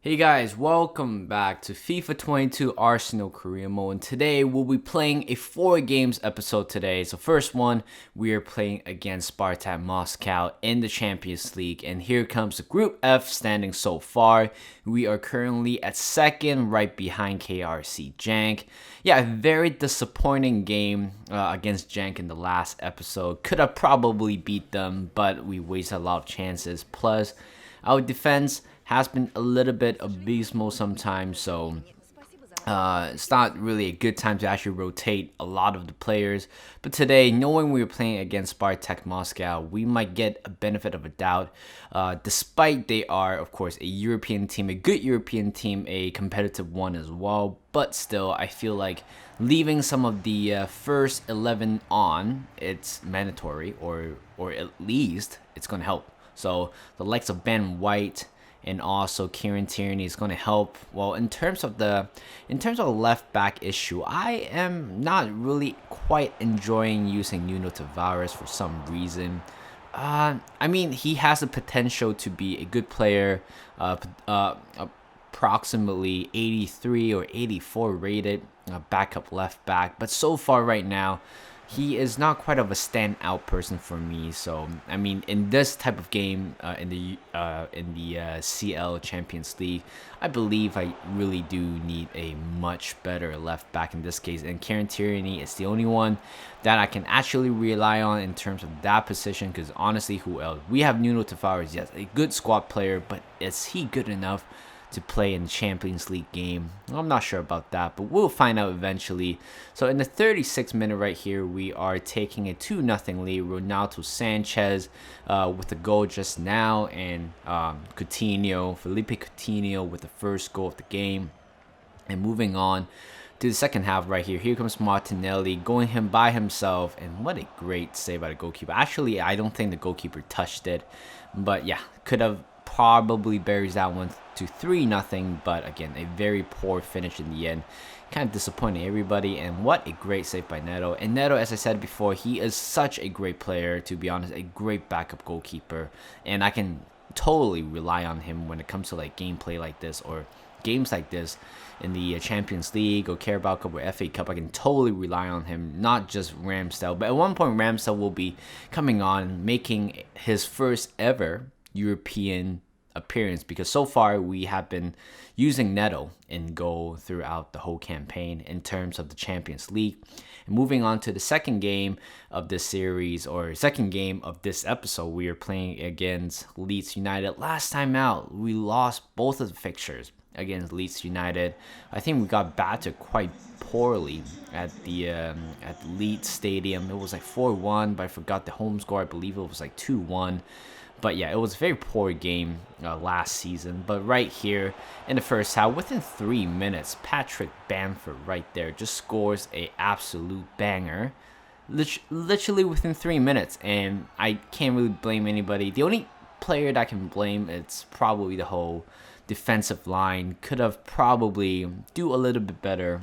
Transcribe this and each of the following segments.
Hey guys, welcome back to FIFA 22 Arsenal Career Mode. And today we'll be playing a 4 games episode today. So first one, we are playing against Sparta Moscow in the Champions League. And here comes the Group F standing so far. We are currently at second, right behind KRC Jank. Yeah, a very disappointing game against Jank in the last episode. Could have probably beat them, but we wasted a lot of chances. Plus, our defense has been a little bit abysmal sometimes, so it's not really a good time to actually rotate a lot of the players. But today, knowing we were playing against Spartak Moscow, we might get a benefit of a doubt. Despite they are, of course, a European team, a good European team, a competitive one as well. But still, I feel like leaving some of the first 11 on, it's mandatory, or at least it's going to help. So the likes of Ben White and also Kieran Tierney is going to help. Well, in terms of the left back issue, I am not really quite enjoying using Nuno Tavares for some reason. I mean, he has the potential to be a good player, approximately 83 or 84 rated, backup left back. But so far right now, he is not quite of a standout person for me. So I mean, in this type of game, in the CL Champions League, I believe I really do need a much better left back in this case. And Kieran Tierney is the only one that I can actually rely on in terms of that position. Because honestly, who else? We have Nuno Tavares, yes, a good squad player, but is he good enough to play in the Champions League game? I'm not sure about that, but we'll find out eventually. So in the 36th minute right here, we are taking a 2-0 lead. Ronaldo Sanchez with the goal just now, and Felipe Coutinho with the first goal of the game. And moving on to the second half right here. Here comes Martinelli going him by himself, and what a great save by the goalkeeper. Actually, I don't think the goalkeeper touched it, but yeah, could have probably buries that one to 3-0, but again, a very poor finish in the end. Kind of disappointing everybody, and what a great save by Neto. And Neto, as I said before, he is such a great player, to be honest, a great backup goalkeeper, and I can totally rely on him when it comes to like gameplay like this or games like this in the Champions League or Carabao Cup or FA Cup. I can totally rely on him, not just Ramsdale, but at one point Ramsdale will be coming on, making his first ever European appearance, because so far we have been using Neto in goal throughout the whole campaign in terms of the Champions League. And moving on to the second game of this series, or second game of this episode, we are playing against Leeds United. Last time out, we lost both of the fixtures against Leeds United. I think we got battered quite poorly at the Leeds Stadium. It was like 4-1, but I forgot the home score. I believe it was like 2-1. But yeah, it was a very poor game last season. But right here in the first half, within 3 minutes, Patrick Bamford right there just scores a absolute banger. Literally within 3 minutes. And I can't really blame anybody. The only player that I can blame, it's probably the whole defensive line. Could have probably do a little bit better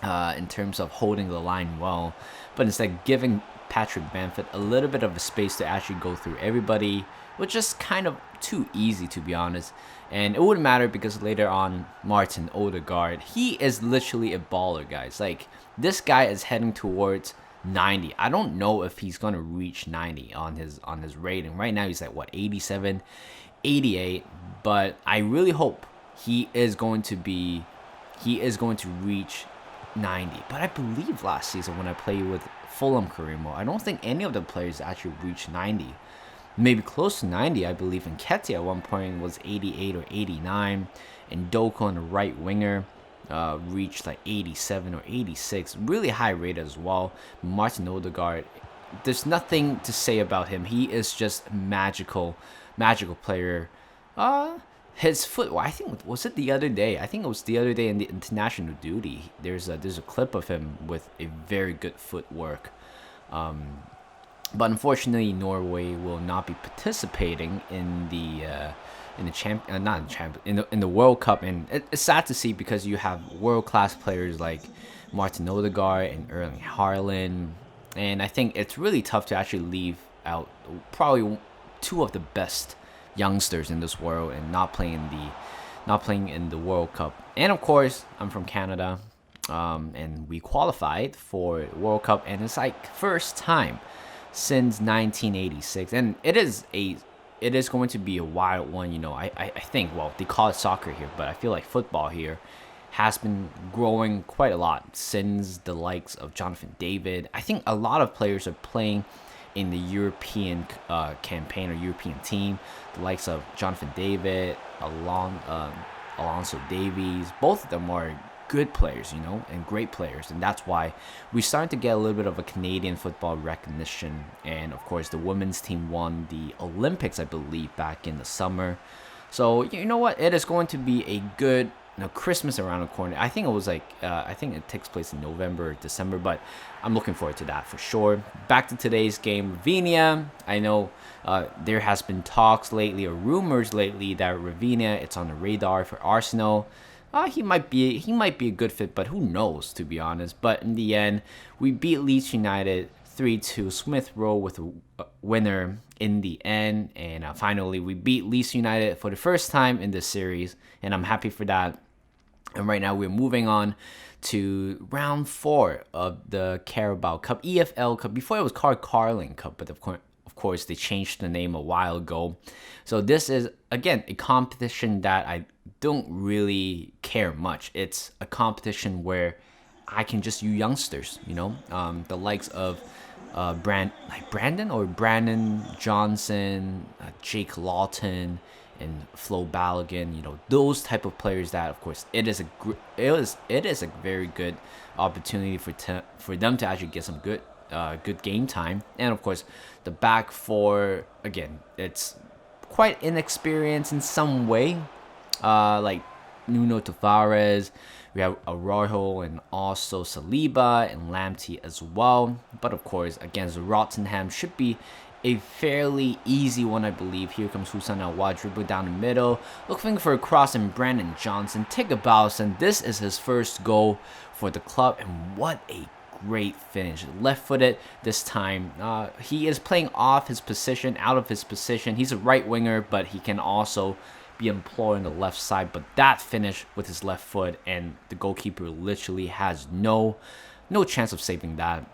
in terms of holding the line well. But instead giving Patrick Bamford a little bit of a space to actually go through everybody, which is kind of too easy, to be honest. And it wouldn't matter because later on, Martin Ødegaard, he is literally a baller, guys. Like, this guy is heading towards 90. I don't know if he's gonna reach 90 on his rating. Right now he's at what, 87, 88. But I really hope he is going to reach 90. But I believe last season when I played with Fulham career mode, I don't think any of the players actually reached 90. Maybe close to 90, I believe. And Nketiah at one point was 88 or 89. And Doku on the right winger reached like 87 or 86. Really high rate as well. Martin Ødegaard, there's nothing to say about him. He is just magical player. His footwork, I think, was it the other day? I think it was the other day in the international duty. There's a clip of him with a very good footwork. But unfortunately, Norway will not be participating in the World Cup, and it's sad to see because you have world class players like Martin Ødegaard and Erling Haaland, and I think it's really tough to actually leave out probably two of the best youngsters in this world and not playing not playing in the World Cup. And of course, I'm from Canada, and we qualified for World Cup, and it's like first time since 1986, and it is going to be a wild one. I think, well, they call it soccer here, but I feel like football here has been growing quite a lot since the likes of Jonathan David. I think a lot of players are playing in the European campaign or European team. The likes of Jonathan David, Alonso Davies, both of them are good players, and great players. And that's why we started to get a little bit of a Canadian football recognition. And of course, the women's team won the Olympics, I believe, back in the summer. So you know what? It is going to be a good Christmas around the corner. I think it was I think it takes place in November or December, but I'm looking forward to that for sure. Back to today's game, Rafinha. I know there has been talks lately or rumors lately that Rafinha, it's on the radar for Arsenal. He might be a good fit, but who knows, to be honest. But in the end, we beat Leeds United 3-2. Smith Rowe with a winner in the end, and finally we beat Leeds United for the first time in this series, and I'm happy for that. And right now we're moving on to round 4 of the Carabao Cup, EFL Cup. Before it was called Carling Cup, but of course they changed the name a while ago. So this is again a competition that I don't really care much. It's a competition where I can just use youngsters, the likes of Brandon Johnson, Jake Lawton, and Flo Balogun, those type of players that, of course, it is a very good opportunity for them to actually get some good game time. And of course, the back four, again, it's quite inexperienced in some way, like Nuno Tavares. We have Araujo and also Saliba and Lamptey as well. But of course, against Rotherham, should be a fairly easy one, I believe. Here comes Houssam Aouar, dribble down the middle, looking for a cross, and Brandon Johnson take a bounce, and this is his first goal for the club. And what a great finish, left-footed this time. He is playing out of his position. He's a right winger, but he can also be employed on the left side. But that finish with his left foot, and the goalkeeper literally has no chance of saving that.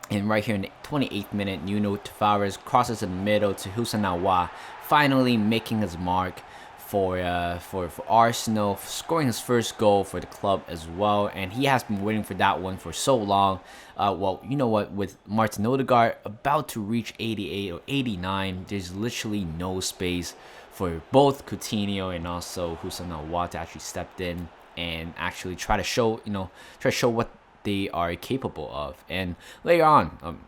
And right here in the 28th minute, Nuno Tavares crosses in the middle to Houssam Aouar, finally making his mark for Arsenal, scoring his first goal for the club as well. And he has been waiting for that one for so long. Well, you know what? With Martin Ødegaard about to reach 88 or 89, there's literally no space for both Coutinho and also Houssam Aouar to actually step in and actually try to show what they are capable of. And later on,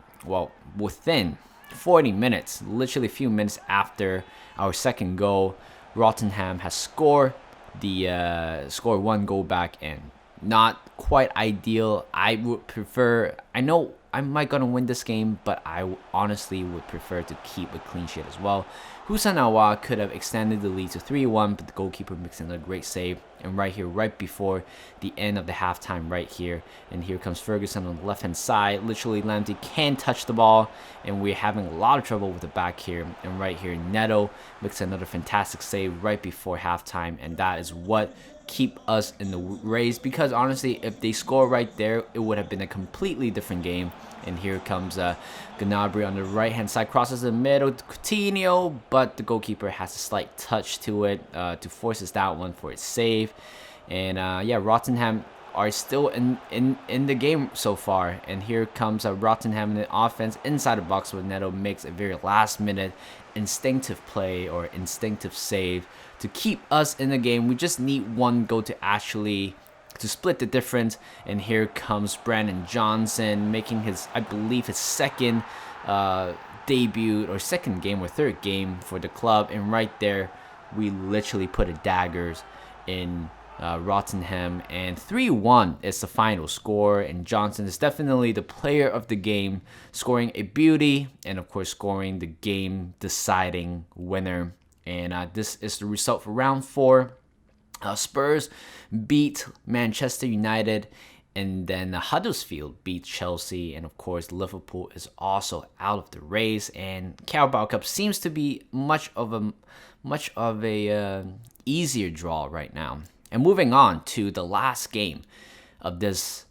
within 40 minutes, literally a few minutes after our second goal, Rotherham has scored one goal back, and not quite ideal. I know I might gonna win this game, but I honestly would prefer to keep a clean sheet as well. Houssam Aouar could have extended the lead to 3-1, but the goalkeeper makes another great save. And right here, right before the end of the halftime, right here, and here comes Ferguson on the left-hand side. Literally, Lamptey can't touch the ball, and we're having a lot of trouble with the back here. And right here, Neto makes another fantastic save right before halftime, and that is what keep us in the race, because honestly, if they score right there, it would have been a completely different game. And here comes Gnabry on the right-hand side, crosses the middle to Coutinho, but the goalkeeper has a slight touch to it to forces that one for its save. And Rotherham are still in the game so far. And here comes Rotherham in the offense inside the box, where Neto makes a very last-minute instinctive play or instinctive save to keep us in the game. We just need one goal to split the difference. And here comes Brandon Johnson making his second debut or second game or third game for the club. And right there, we literally put a daggers in Rotherham, and 3-1 is the final score. And Johnson is definitely the player of the game, scoring a beauty and of course scoring the game deciding winner. And this is the result for round 4. Spurs beat Manchester United And then Huddersfield beat Chelsea, and of course Liverpool is also out of the race. And Carabao Cup seems to be much of a easier draw right now. And moving on to the last game of this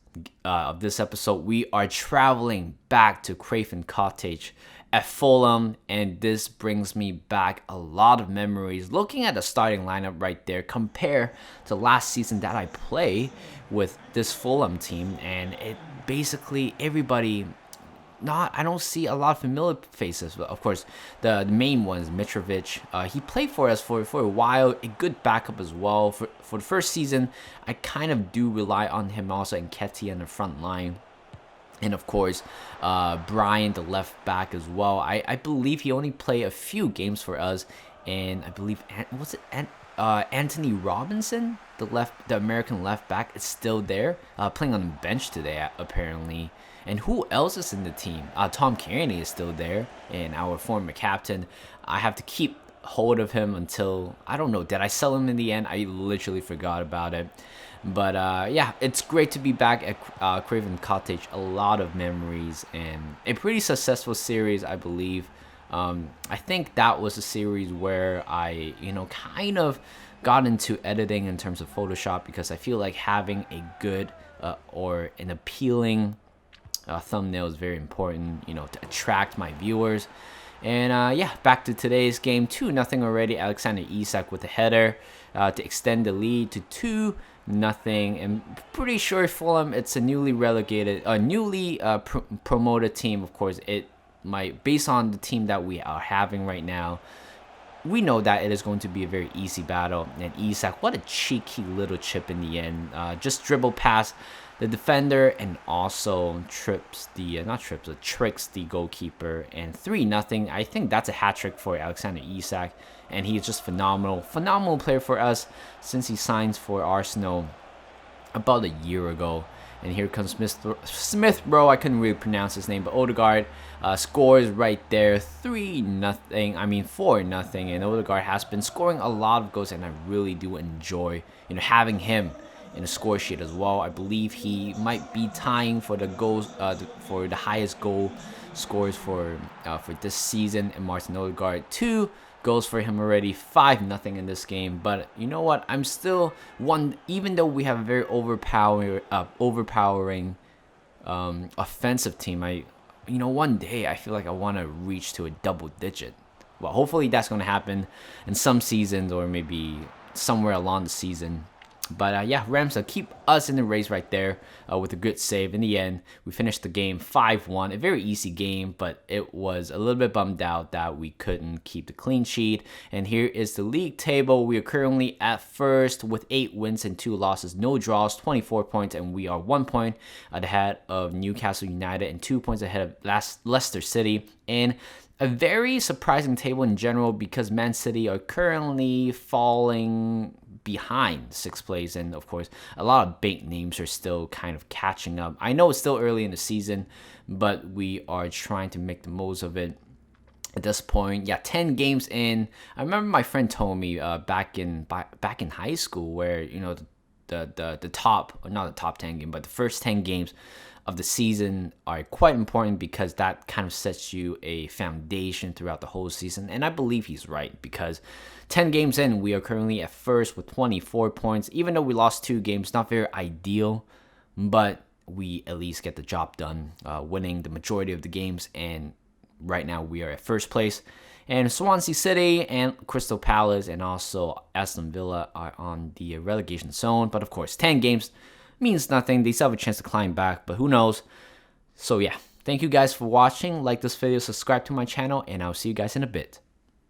episode, we are traveling back to Craven Cottage at Fulham, and this brings me back a lot of memories. Looking at the starting lineup right there, compare to last season that I played with this Fulham team, and it basically everybody. I don't see a lot of familiar faces. Of course, the main ones, Mitrovic. He played for us for a while, a good backup as well. For the first season, I kind of do rely on him also, and Nketiah in the front line. And of course, Brian, the left back as well. I believe he only played a few games for us. And I believe, Anthony Robinson, the American left back, is still there, playing on the bench today, apparently. And who else is in the team? Tom Kearney is still there, and our former captain. I have to keep hold of him until, I don't know, did I sell him in the end? I literally forgot about it. But yeah, it's great to be back at Craven Cottage. A lot of memories and a pretty successful series, I believe. I think that was a series where I, kind of got into editing in terms of Photoshop, because I feel like having a good or an appealing thumbnail is very important, to attract my viewers. And yeah, back to today's game. 2-0 already. Alexander Isak with a header to extend the lead to 2-0. And pretty sure Fulham, it's a newly promoted team. Of course, it might, based on the team that we are having right now, we know that it is going to be a very easy battle. And Isak, what a cheeky little chip in the end. Just dribble past the defender and also tricks the goalkeeper. And 3-0. I think that's a hat trick for Alexander Isak, and he's just phenomenal player for us since he signs for Arsenal about a year ago. And here comes Smith, bro. I couldn't really pronounce his name, but Ødegaard scores right there, 4-0. And Ødegaard has been scoring a lot of goals, and I really do enjoy, having him in the score sheet as well. I believe he might be tying for the goals, for the highest goal scores for this season. And Martin Ødegaard, 2 goals for him already, 5-0 in this game. But you know what? I'm still even though we have a very overpowering offensive team. One day I feel like I want to reach to a double digit. Well, hopefully that's going to happen in some seasons, or maybe somewhere along the season. But yeah, Rams keep us in the race right there with a good save. In the end, we finished the game 5-1. A very easy game, but it was a little bit bummed out that we couldn't keep the clean sheet. And here is the league table. We are currently at first with 8 wins and 2 losses, no draws, 24 points, and we are 1 point ahead of Newcastle United and 2 points ahead of Leicester City. And a very surprising table in general, because Man City are currently falling behind 6th place, and of course a lot of big names are still kind of catching up. I know it's still early in the season, but we are trying to make the most of it at this point. Yeah, 10 games in. I remember my friend told me back in high school, where the top, or not the top 10 game, but the first 10 games of the season are quite important, because that kind of sets you a foundation throughout the whole season. And I believe he's right, because 10 games in, we are currently at first with 24 points. Even though we lost 2 games, not very ideal, but we at least get the job done, winning the majority of the games. And right now we are at first place. And Swansea City and Crystal Palace and also Aston Villa are on the relegation zone. But of course, 10 games means nothing. They still have a chance to climb back, but who knows? So yeah, thank you guys for watching. Like this video, subscribe to my channel, and I'll see you guys in a bit.